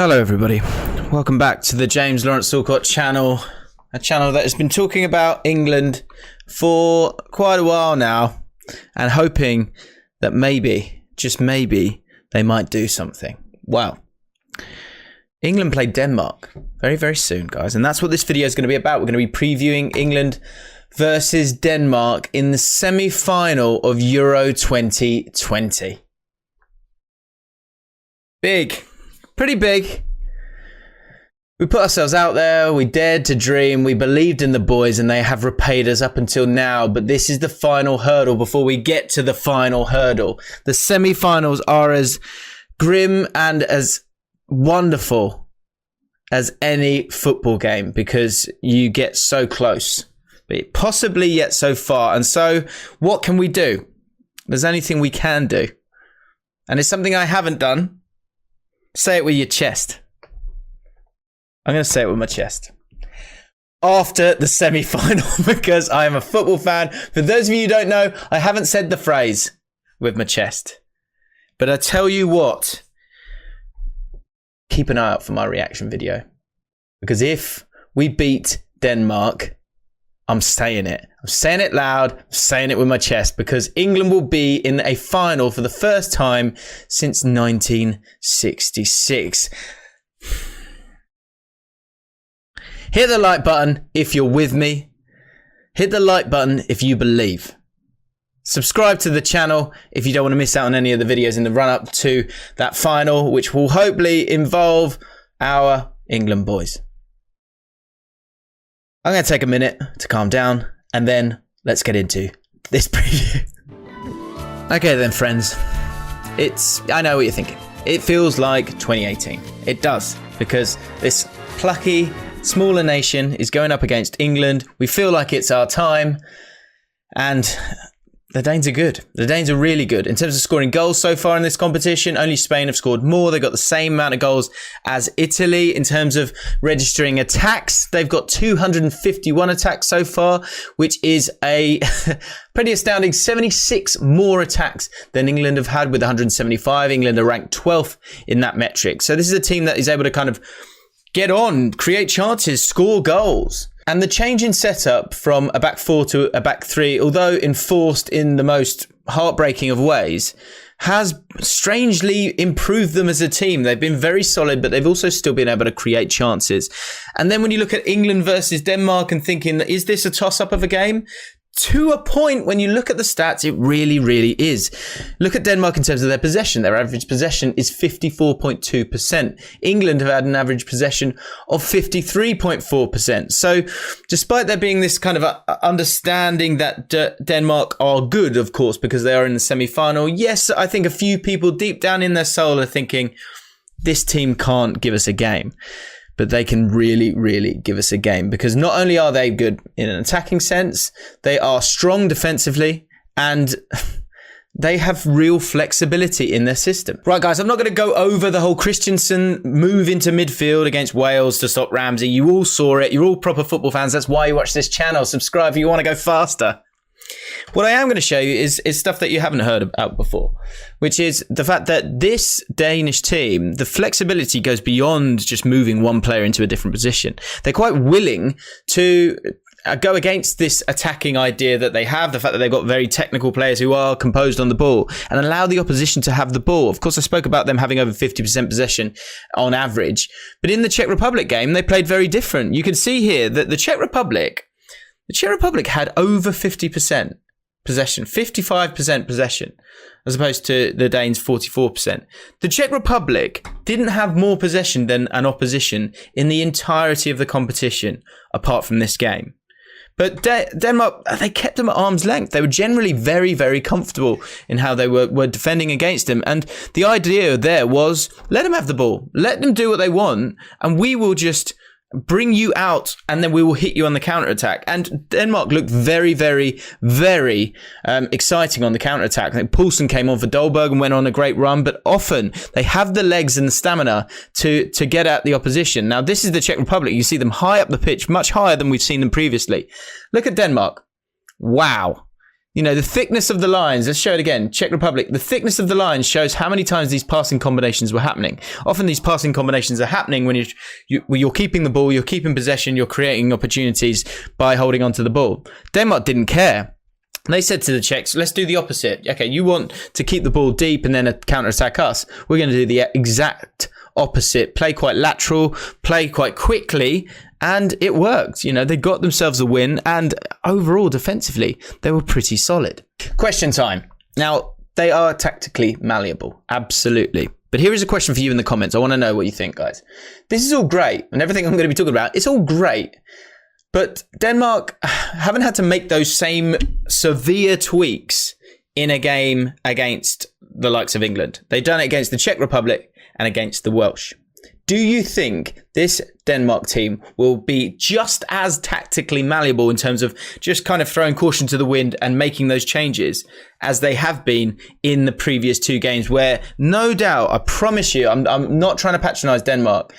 Hello everybody, welcome back to the James Lawrence Allcott channel, a channel that has been talking about England for quite a while now and hoping that maybe, just maybe, they might do something. Well, England played Denmark very, very soon, guys, and that's what this video is going to be about. We're going to be previewing England versus Denmark in the semi-final of Euro 2020. Big. Pretty big. We put ourselves out there, we dared to dream, we believed in the boys, and they have repaid us up until now. But this is the final hurdle before we get to the final hurdle. The semi-finals are as grim and as wonderful as any football game because you get so close, but possibly yet so far. And so what can we do? There's anything we can do. And it's something I haven't done. Say it with your chest. I'm going to say it with my chest. After the semi-final, because I am a football fan. For those of you who don't know, I haven't said the phrase with my chest. But I tell you what, keep an eye out for my reaction video. Because if we beat Denmark, I'm saying it. I'm saying it loud. I'm saying it with my chest because England will be in a final for the first time since 1966. Hit the like button if you're with me. Hit the like button if you believe. Subscribe to the channel if you don't want to miss out on any of the videos in the run-up to that final, which will hopefully involve our England boys. I'm going to take a minute to calm down and then let's get into this preview. Okay then, friends. I know what you're thinking. It feels like 2018. It does, because this plucky, smaller nation is going up against England. We feel like it's our time, and the Danes are good. The Danes are really good. In terms of scoring goals so far in this competition, only Spain have scored more. They've got the same amount of goals as Italy. In terms of registering attacks, they've got 251 attacks so far, which is a pretty astounding 76 more attacks than England have had with 175. England are ranked 12th in that metric. So this is a team that is able to kind of get on, create chances, score goals. And the change in setup from a back four to a back three, although enforced in the most heartbreaking of ways, has strangely improved them as a team. They've been very solid, but they've also still been able to create chances. And then when you look at England versus Denmark and thinking, is this a toss-up of a game? To a point, when you look at the stats, it really, really is. Look at Denmark in terms of their possession. Their average possession is 54.2%. England have had an average possession of 53.4%. So despite there being this kind of understanding that Denmark are good, of course, because they are in the semi-final, yes, I think a few people deep down in their soul are thinking, this team can't give us a game. But they can really, really give us a game because not only are they good in an attacking sense, they are strong defensively and they have real flexibility in their system. Right, guys, I'm not going to go over the whole Christensen move into midfield against Wales to stop Ramsey. You all saw it. You're all proper football fans. That's why you watch this channel. Subscribe if you want to go faster. What I am going to show you is stuff that you haven't heard about before, which is the fact that this Danish team, the flexibility goes beyond just moving one player into a different position. They're quite willing to go against this attacking idea that they have, the fact that they've got very technical players who are composed on the ball, and allow the opposition to have the ball. Of course, I spoke about them having over 50% possession on average, but in the Czech Republic game, they played very different. You can see here that the Czech Republic had over 50% possession, 55% possession, as opposed to the Danes' 44%. The Czech Republic didn't have more possession than an opposition in the entirety of the competition, apart from this game. But Denmark, they kept them at arm's length. They were generally very, very comfortable in how they were defending against them. And the idea there was, let them have the ball, let them do what they want, and we will just bring you out and then we will hit you on the counter-attack. And Denmark looked very, very, very exciting on the counter-attack. I think Poulsen came on for Dolberg and went on a great run, but often they have the legs and the stamina to get at the opposition. Now, this is the Czech Republic. You see them high up the pitch, much higher than we've seen them previously. Look at Denmark. Wow. the thickness of the lines, let's show it again. Czech Republic, the thickness of the lines shows how many times these passing combinations were happening. Often these passing combinations are happening when you're keeping the ball, you're keeping possession, you're creating opportunities by holding onto the ball. Denmark didn't care. They said to the Czechs, let's do the opposite. Okay, you want to keep the ball deep and then counter-attack us. We're going to do the exact opposite. Play quite lateral, play quite quickly, and it worked. They got themselves a win, and overall, defensively, they were pretty solid. Question time. Now, they are tactically malleable. Absolutely. But here is a question for you in the comments. I want to know what you think, guys. This is all great, and everything I'm going to be talking about, it's all great. But Denmark haven't had to make those same severe tweaks in a game against the likes of England. They've done it against the Czech Republic and against the Welsh. Do you think this Denmark team will be just as tactically malleable in terms of just kind of throwing caution to the wind and making those changes as they have been in the previous two games, where no doubt, I promise you, I'm not trying to patronize Denmark.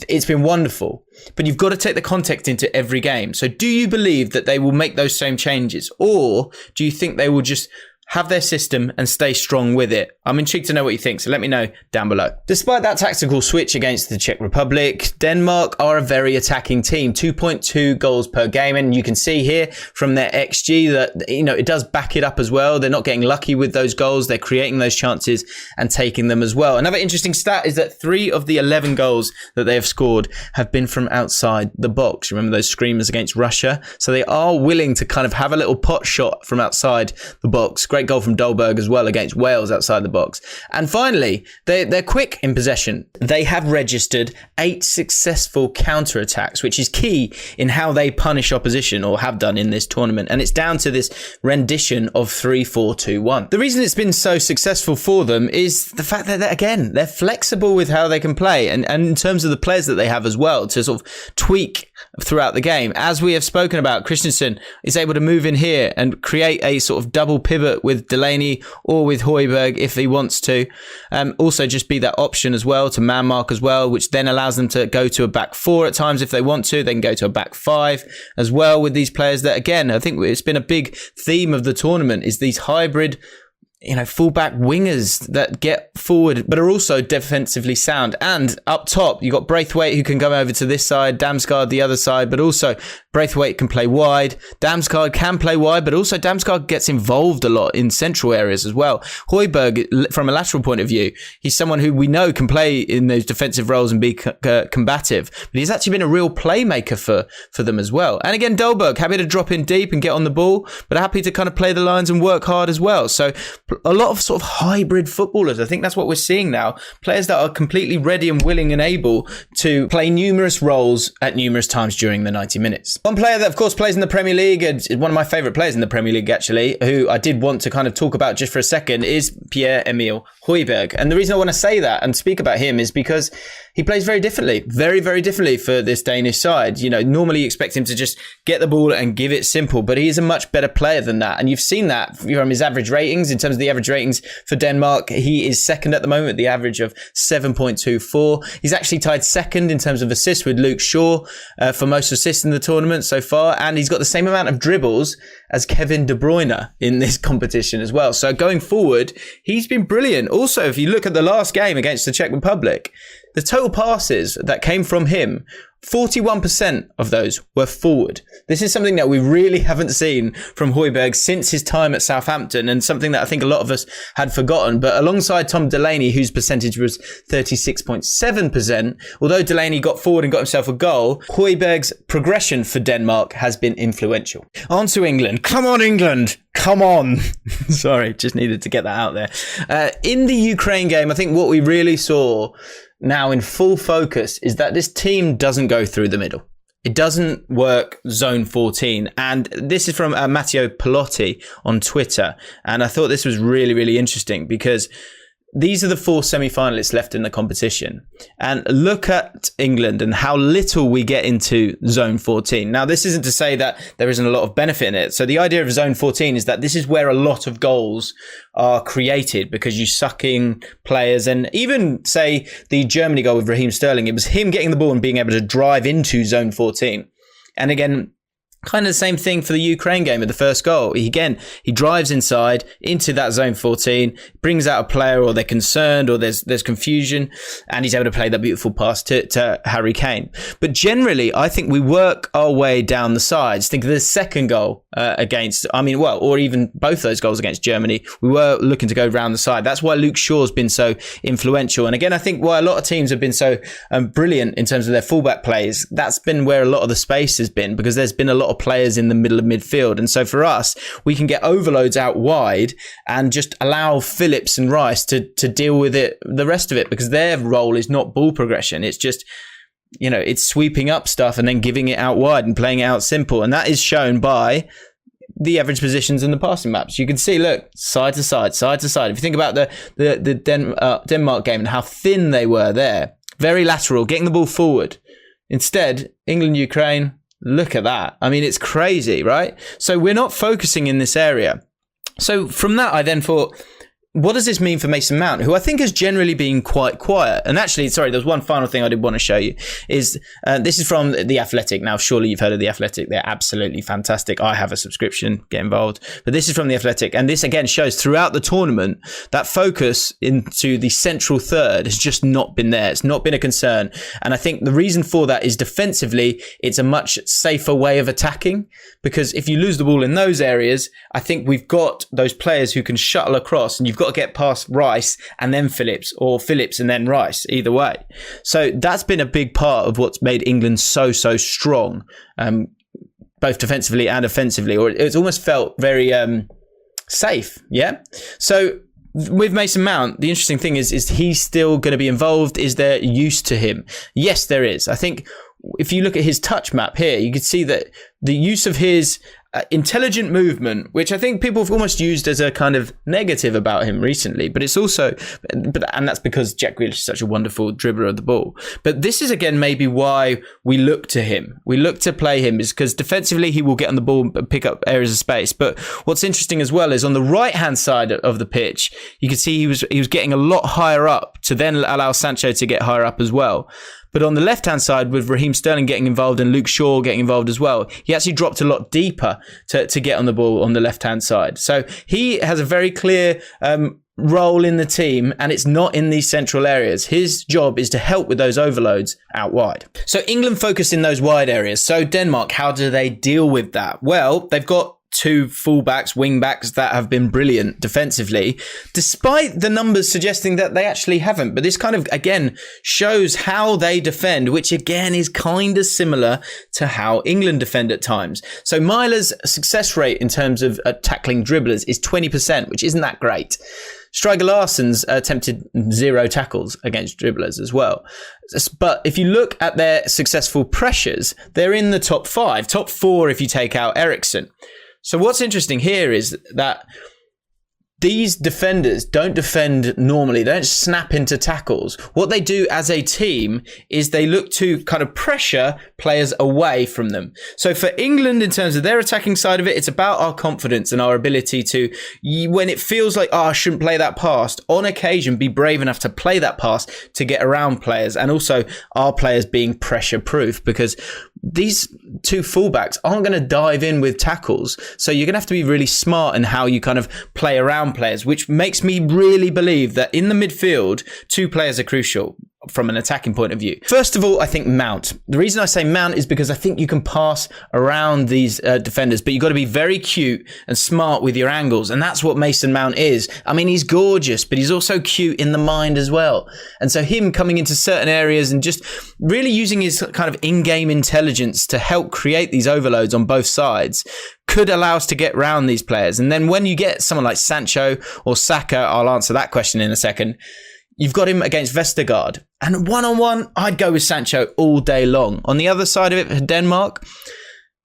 It's been wonderful, but you've got to take the context into every game. So do you believe that they will make those same changes, or do you think they will just have their system and stay strong with it? I'm intrigued to know what you think, so let me know down below. Despite that tactical switch against the Czech Republic, Denmark are a very attacking team, 2.2 goals per game, and you can see here from their XG that, it does back it up as well. They're not getting lucky with those goals. They're creating those chances and taking them as well. Another interesting stat is that 3 of the 11 goals that they have scored have been from outside the box. Remember those screamers against Russia? So they are willing to kind of have a little pot shot from outside the box. Great goal from Dolberg as well against Wales outside the box. And finally, they're quick in possession. They have registered 8 successful counter-attacks, which is key in how they punish opposition, or have done in this tournament. And it's down to this rendition of 3-4-2-1. The reason it's been so successful for them is the fact that, they're flexible with how they can play, and in terms of the players that they have as well, to sort of tweak throughout the game. As we have spoken about, Christensen is able to move in here and create a sort of double pivot with Delaney or with Højbjerg if he wants to. Also just be that option as well to man mark as well, which then allows them to go to a back 4 at times if they want to. They can go to a back 5 as well with these players that, again, I think it's been a big theme of the tournament, is these hybrid fullback wingers that get forward but are also defensively sound. And up top, you got Braithwaite, who can go over to this side, Damsgaard the other side, but also Braithwaite can play wide. Damsgaard can play wide, but also Damsgaard gets involved a lot in central areas as well. Højbjerg, from a lateral point of view, he's someone who we know can play in those defensive roles and be combative, but he's actually been a real playmaker for them as well. And again, Dolberg, happy to drop in deep and get on the ball, but happy to kind of play the lines and work hard as well. So a lot of sort of hybrid footballers. I think that's what we're seeing now. Players that are completely ready and willing and able to play numerous roles at numerous times during the 90 minutes. One player that, of course, plays in the Premier League, and is one of my favourite players in the Premier League, actually, who I did want to kind of talk about just for a second, is Pierre-Emile Højbjerg. And the reason I want to say that and speak about him is because he plays very differently, very, very differently for this Danish side. Normally you expect him to just get the ball and give it simple, but he is a much better player than that. And you've seen that from his average ratings. In terms of the average ratings for Denmark, he is second at the moment, the average of 7.24. He's actually tied second in terms of assists with Luke Shaw for most assists in the tournament so far. And he's got the same amount of dribbles as Kevin De Bruyne in this competition as well. So going forward, he's been brilliant. Also, if you look at the last game against the Czech Republic, the total passes that came from him, 41% of those were forward. This is something that we really haven't seen from Højbjerg since his time at Southampton, and something that I think a lot of us had forgotten. But alongside Tom Delaney, whose percentage was 36.7%, although Delaney got forward and got himself a goal, Højbjerg's progression for Denmark has been influential. On to England. Come on, England! Come on. Sorry, just needed to get that out there. In the Ukraine game, I think what we really saw now in full focus is that this team doesn't go through the middle. It doesn't work zone 14. And this is from Matteo Pelotti on Twitter. And I thought this was really, really interesting because these are the 4 semi-finalists left in the competition. And look at England and how little we get into zone 14. Now, this isn't to say that there isn't a lot of benefit in it. So the idea of zone 14 is that this is where a lot of goals are created because you suck in players. And even, say, the Germany goal with Raheem Sterling, it was him getting the ball and being able to drive into zone 14. And again, Kind of the same thing for the Ukraine game with the first goal. He drives inside into that zone 14, brings out a player, or they're concerned, or there's confusion, and he's able to play that beautiful pass to Harry Kane. But generally, I think we work our way down the sides. Think of the second goal or even both those goals against Germany. We were looking to go round the side. That's why Luke Shaw's been so influential. And again, I think why a lot of teams have been so brilliant in terms of their fullback plays. That's been where a lot of the space has been, because there's been a lot of players in the middle of midfield. And so for us, we can get overloads out wide and just allow Phillips and Rice to deal with it, the rest of it, because their role is not ball progression. It's just, it's sweeping up stuff and then giving it out wide and playing it out simple. And that is shown by the average positions and the passing maps. You can see, look, side to side, side to side. If you think about the Denmark game and how thin they were there, very lateral, getting the ball forward. Instead, England, Ukraine, look at that. I mean, it's crazy, right? So we're not focusing in this area. So from that, I then thought, what does this mean for Mason Mount, who I think has generally been quite quiet? And actually, there's one final thing I did want to show you. This is from The Athletic. Now, surely you've heard of The Athletic. They're absolutely fantastic. I have a subscription, get involved. But this is from The Athletic. And this, again, shows throughout the tournament that focus into the central third has just not been there. It's not been a concern. And I think the reason for that is defensively, it's a much safer way of attacking. Because if you lose the ball in those areas, I think we've got those players who can shuttle across, and you've got to get past Rice and then Phillips, or Phillips and then Rice, either way. So that's been a big part of what's made England so strong, both defensively and offensively, or it's almost felt very safe. Yeah. So with Mason Mount, the interesting thing is he still going to be involved? Is there use to him? Yes, there is. I think if you look at his touch map here, you can see that the use of his intelligent movement, which I think people have almost used as a kind of negative about him recently, but it's also, and that's because Jack Grealish is such a wonderful dribbler of the ball. But this is again maybe why we look to him. We look to play him is because defensively he will get on the ball and pick up areas of space. But what's interesting as well is on the right hand side of the pitch, you can see he was getting a lot higher up to then allow Sancho to get higher up as well. But on the left-hand side, with Raheem Sterling getting involved and Luke Shaw getting involved as well, he actually dropped a lot deeper to get on the ball on the left-hand side. So he has a very clear role in the team, and it's not in these central areas. His job is to help with those overloads out wide. So England focus in those wide areas. So Denmark, how do they deal with that? Well, they've got two fullbacks, wing-backs that have been brilliant defensively, despite the numbers suggesting that they actually haven't. But this kind of, again, shows how they defend, which again is kind of similar to how England defend at times. So Myler's success rate in terms of tackling dribblers is 20%, which isn't that great. Striker Larsson's attempted 0 tackles against dribblers as well. But if you look at their successful pressures, they're in the top 5, top 4 if you take out Eriksen. So what's interesting here is that these defenders don't defend normally. They don't snap into tackles. What they do as a team is they look to kind of pressure players away from them. So for England, in terms of their attacking side of it, it's about our confidence and our ability to, when it feels like, I shouldn't play that pass, on occasion be brave enough to play that pass to get around players, and also our players being pressure proof, because these two fullbacks aren't going to dive in with tackles. So you're going to have to be really smart in how you kind of play around players, which makes me really believe that in the midfield, 2 players are crucial from an attacking point of view. First of all, I think Mount. The reason I say Mount is because I think you can pass around these defenders, but you've got to be very cute and smart with your angles. And that's what Mason Mount is. I mean, he's gorgeous, but he's also cute in the mind as well. And so him coming into certain areas and just really using his kind of in-game intelligence to help create these overloads on both sides could allow us to get round these players. And then when you get someone like Sancho or Saka, I'll answer that question in a second, you've got him against Vestergaard. And one-on-one, I'd go with Sancho all day long. On the other side of it, for Denmark,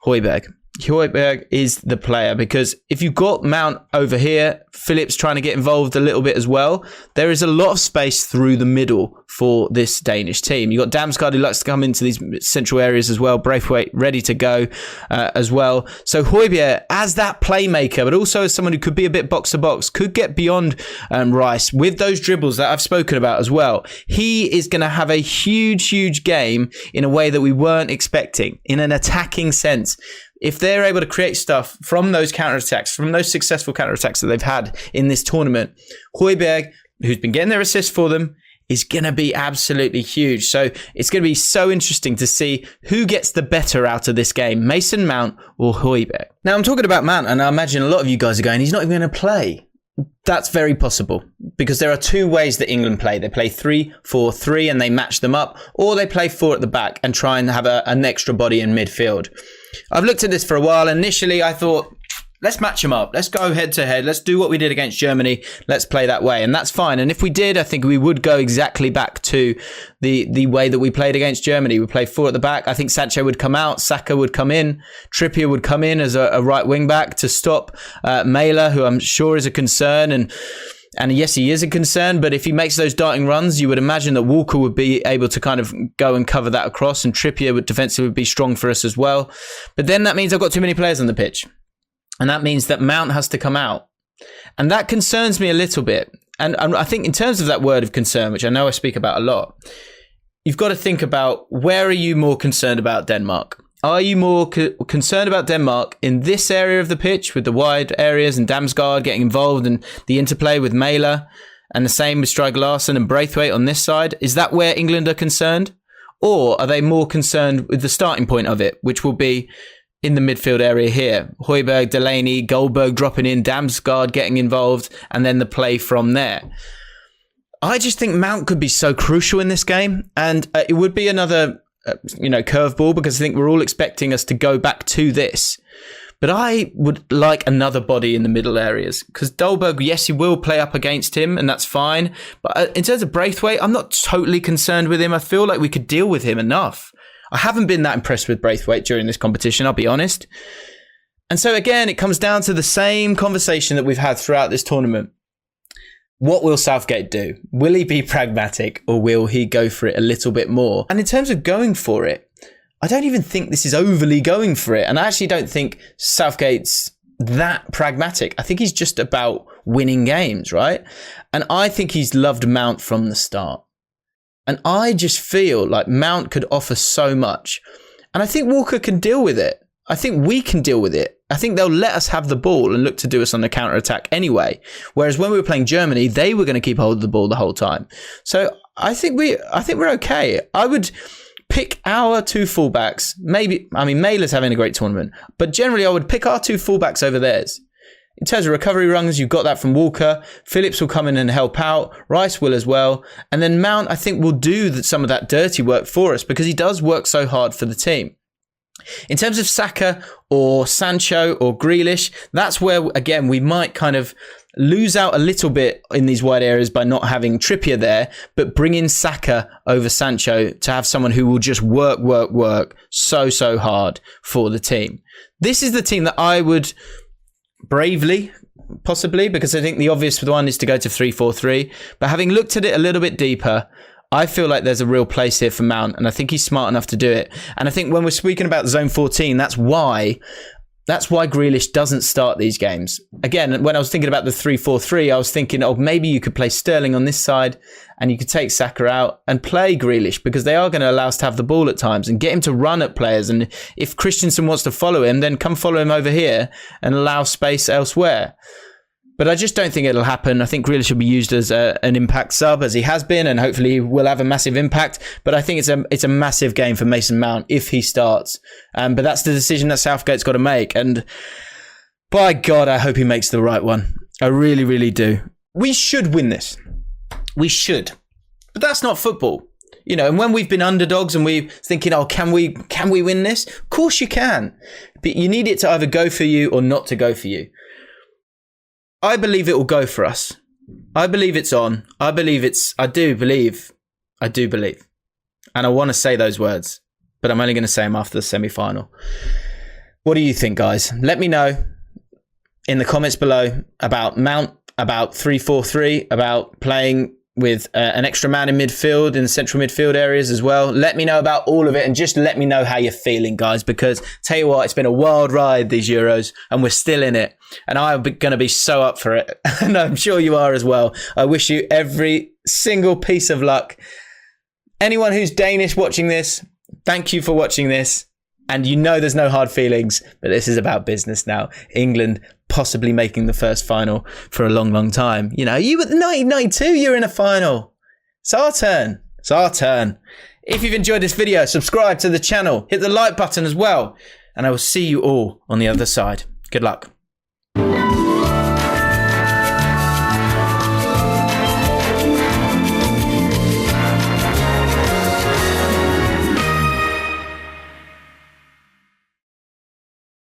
Højbjerg. Højbjerg is the player, because if you've got Mount over here, Phillips trying to get involved a little bit as well, there is a lot of space through the middle for this Danish team. You've got Damsgaard, who likes to come into these central areas as well, Braithwaite ready to go as well. So Højbjerg as that playmaker, but also as someone who could be a bit box-to-box, could get beyond Rice with those dribbles that I've spoken about as well. He is going to have a huge game in a way that we weren't expecting, in an attacking sense. if they're able to create stuff from those counterattacks, from those successful counterattacks that they've had in this tournament, Højbjerg, who's been getting their assists for them, is going to be absolutely huge. So it's going to be so interesting to see who gets the better out of this game, Mason Mount or Højbjerg. Now, I'm talking about Mount, and I imagine a lot of you guys are going, he's not even going to play. That's very possible, because there are two ways that England play. They play 3-4-3 and they match them up, or they play 4 at the back and try and have an extra body in midfield. I've looked at this for a while. Initially, I thought, let's match them up. Let's go head to head. Let's do what we did against Germany. Let's play that way. And that's fine. And if we did, I think we would go exactly back to the way that we played against Germany. We played 4 at the back. I think Sancho would come out. Saka would come in. Trippier would come in as a right wing back to stop Mæhle, who I'm sure is a concern. And yes, he is a concern, but if he makes those darting runs, you would imagine that Walker would be able to kind of go and cover that across, and Trippier would defensively be strong for us as well. But then that means I've got too many players on the pitch. And that means that Mount has to come out. And that concerns me a little bit. And I think in terms of that word of concern, which I know I speak about a lot, you've got to think about, where are you more concerned about Denmark? Are you more concerned about Denmark in this area of the pitch with the wide areas and Damsgaard getting involved and the interplay with Mæhle, and the same with Strike Larsson and Braithwaite on this side? Is that where England are concerned? Or are they more concerned with the starting point of it, which will be in the midfield area here? Højbjerg, Delaney, Goldberg dropping in, Damsgaard getting involved, and then the play from there. I just think Mount could be so crucial in this game, and it would be another curveball, because I think we're all expecting us to go back to this. But I would like another body in the middle areas, because Dolberg, yes, he will play up against him, and that's fine. But in terms of Braithwaite, I'm not totally concerned with him. I feel like we could deal with him enough. I haven't been that impressed with Braithwaite during this competition, I'll be honest. And so again, it comes down to the same conversation that we've had throughout this tournament. What will Southgate do? Will he be pragmatic, or will he go for it a little bit more? And in terms of going for it, I don't even think this is overly going for it. And I actually don't think Southgate's that pragmatic. I think he's just about winning games, right? And I think he's loved Mount from the start. And I just feel like Mount could offer so much. And I think Walker can deal with it. I think we can deal with it. I think they'll let us have the ball and look to do us on the counter-attack anyway. Whereas when we were playing Germany, they were going to keep hold of the ball the whole time. So I think we're okay. I would pick our 2 fullbacks. Mæhle's having a great tournament, but generally I would pick our 2 fullbacks over theirs. In terms of recovery runs, you've got that from Walker. Phillips will come in and help out. Rice will as well. And then Mount, I think, will do some of that dirty work for us, because he does work so hard for the team. In terms of Saka or Sancho or Grealish, that's where, again, we might kind of lose out a little bit in these wide areas by not having Trippier there, but bring in Saka over Sancho to have someone who will just work so hard for the team. This is the team that I would bravely, possibly, because I think the obvious one is to go to 3-4-3, but having looked at it a little bit deeper, I feel like there's a real place here for Mount, and I think he's smart enough to do it. And I think when we're speaking about zone 14, that's why Grealish doesn't start these games. Again, when I was thinking about the 3-4-3, I was thinking, maybe you could play Sterling on this side and you could take Saka out and play Grealish, because they are going to allow us to have the ball at times and get him to run at players. And if Christensen wants to follow him, then come follow him over here and allow space elsewhere. But I just don't think it'll happen. I think Grealish will be used as an impact sub, as he has been, and hopefully will have a massive impact. But I think it's a massive game for Mason Mount if he starts. But that's the decision that Southgate's got to make. And by God, I hope he makes the right one. I really, really do. We should win this. We should. But that's not football. And when we've been underdogs and we're thinking, can we win this? Of course you can. But you need it to either go for you or not to go for you. I believe it will go for us. I believe it's on. I do believe. And I want to say those words, but I'm only going to say them after the semi-final. What do you think, guys? Let me know in the comments below about Mount, about 3-4-3, about playing with an extra man in midfield, in the central midfield areas as well. Let me know about all of it, and just let me know how you're feeling, guys, because tell you what, it's been a wild ride, these Euros, and we're still in it. And I'm going to be so up for it. And I'm sure you are as well. I wish you every single piece of luck. Anyone who's Danish watching this, thank you for watching this. And you know there's no hard feelings, but this is about business now. England possibly making the first final for a long, long time. You know, you were 1992, you're in a final. It's our turn. It's our turn. If you've enjoyed this video, subscribe to the channel. Hit the like button as well. And I will see you all on the other side. Good luck.